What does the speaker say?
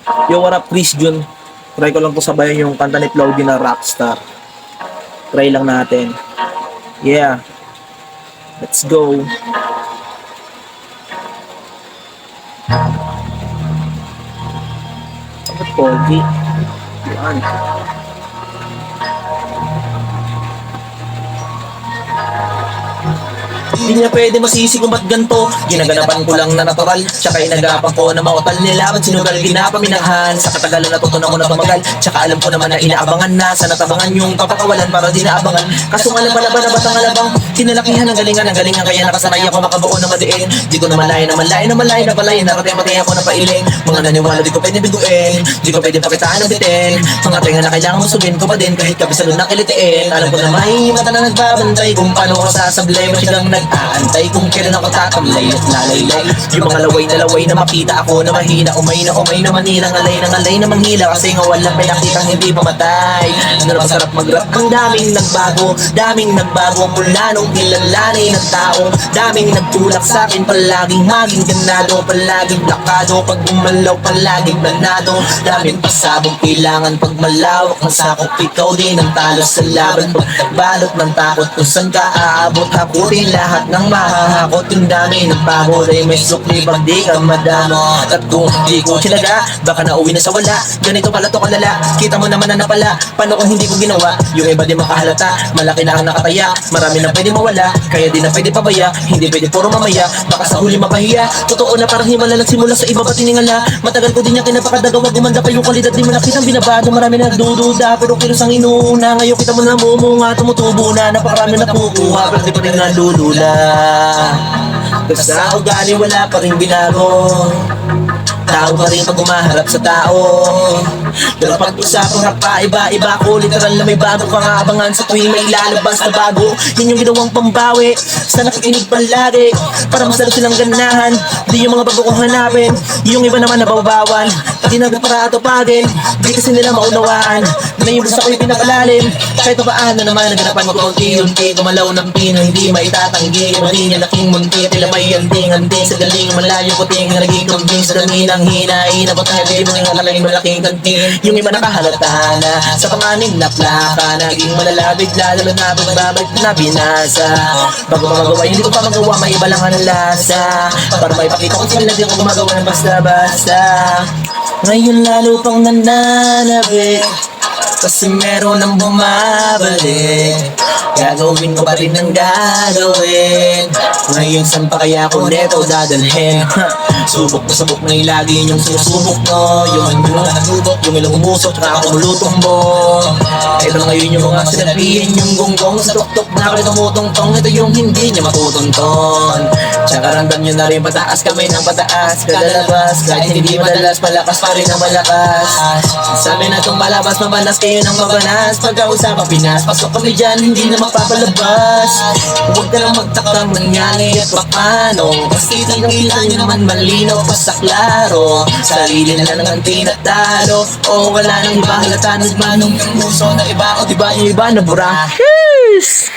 Yo, what up, Chris Jun? Try ko lang to sabayan yung kanta ni Claudio na Rockstar. Try lang natin. Yeah. Let's go. Dapat pogi. Yan. Hindi niya pwede masisi kung ba't ganto. Ginaganapan ko lang na natural, tsaka inagapan ko na mautal nila. Ba't sinugal ginapaminahan? Sa katagalan natutunan ko na tumagal, tsaka alam ko naman na inaabangan na. Sa natabangan yung kapakawalan para di naabangan. Kaso alam pala ba na batang alabang kinalakihan ng galingan kaya nakasanay ako makabuo na madiin. Di ko na malay na palay. Nakatay ako na pailing. Mga naniwala di ko pwede biguin, di ko pwede pakitaan ng bitin. Mga tenga na kailangan musugin ko pa din kahit kabisalo na kilitiin. Alam ko na may mata na nagbabantay kung paano ko sasablay. Masigang nag-aantay kung kailan ako tatamlay at lalaylay. Yung mga laway na makita ako na mahina. Umay na manilang alay na manghila. Kasi nga walang pinakitang hindi pamatay. Ano na masarap mag-rap. Ang daming nagbago mula nung ilalani ng tao. Daming nagtulak sa akin, palaging maging ganado, palaging plakado. Pag gumalaw, palaging planado. Daming pasabong kailangan pag malawak ang sakop. Ikaw din ang talo sa laban. Pag nagbalot ng takot kung saan ka aabot, hakutin lahat ng mahahakot. Yung dami ng pagod ay may sukli pag di ka madamo. At kung di ko sinaga, baka nauwi na sa wala. Ganito pala to kalala, kita mo naman na napala. Paano kung hindi ko ginawa? Yung iba di makahalata, malaki na ang nakataya. Marami na pwede mawala, kaya di na pwede pabaya. Hindi pwede puro mamaya, baka sa huli mapahiya. Totoo na parang himala nagsimula sa iba ba tiningala. Matagal ko din niya kinapakadagawa, gumanda pa yung kwalidad. Di mo nakitang binabado, marami na nagdududa. Pero kilos ang inuuna, ngayon kita mo na mumunga. Tumutubo na, napakarami na kukuha. Pero di pa rin nalulula. Kasi sa ugali wala pa rin binago. Tao pa rin pag umaharap sa tao. Pero pag usapang rap pa, iba-iba ko. Literal na may bago kang abangan sa tuwing may lalabas na bago. Yun yung ginawang pambawi sa nakikinig palagi, para mas lalo silang ganahan. Di yung mga bago kong hanapin, yung iba naman nababawan. Di na para atupagin, di kasi nila maunawaan na yung gusto ko yung pinakalalim. Kahit paano naman naganapan ko unti-unti. Gumalaw ng pino, hindi maitatanggi. Mali niya laking munti, tila may anding-anding. Sa galing malayo ko tingin, naging convince. Daminang hinain, abot na hindi mo yung alaking malaking kantin. Yung iba nakahalata na sa panganing na plaka. Naging malalabig, lalo na pagbabalik na binasa. Bago magawa, hindi ko pa magawa, may iba lang ang lasa. Para may pakita ko sila, di ko gumagawa ng basta-basta. Ngayon lalo pang nananabik, kasi meron ang bumabalik. Gagawin ko pa rin ang gagawin. Ngayon saan pa kaya ko neto dadalhin? Subok na subok na yung lagi yung sinusubok no. Yung nanubok, yung ilang umusok, tsaka ako mulutong mo. Ito na ngayon yung mga sinabihin, yung gonggong sa tuktok na ako tumutungtong. Ito yung hindi niya matutunton. Tsaka ramdam nyo na rin pataas kami ng pataas. Kalalabas, kahit hindi madalas, palakas pa rin ang malakas. Sabi na itong malabas, mabalas kayo ng mabanas. Pagkausapang Pinas, pasok kami dyan, hindi na mapapalabas. Huwag ka lang magtakang nangyari at paano, kasi nakikita nyo naman malinaw pa sa klaro. Sarili na lang ang tinatalo, o wala nang iba halata ng manong yung muso na iba. O diba yung iba na bura? Yes!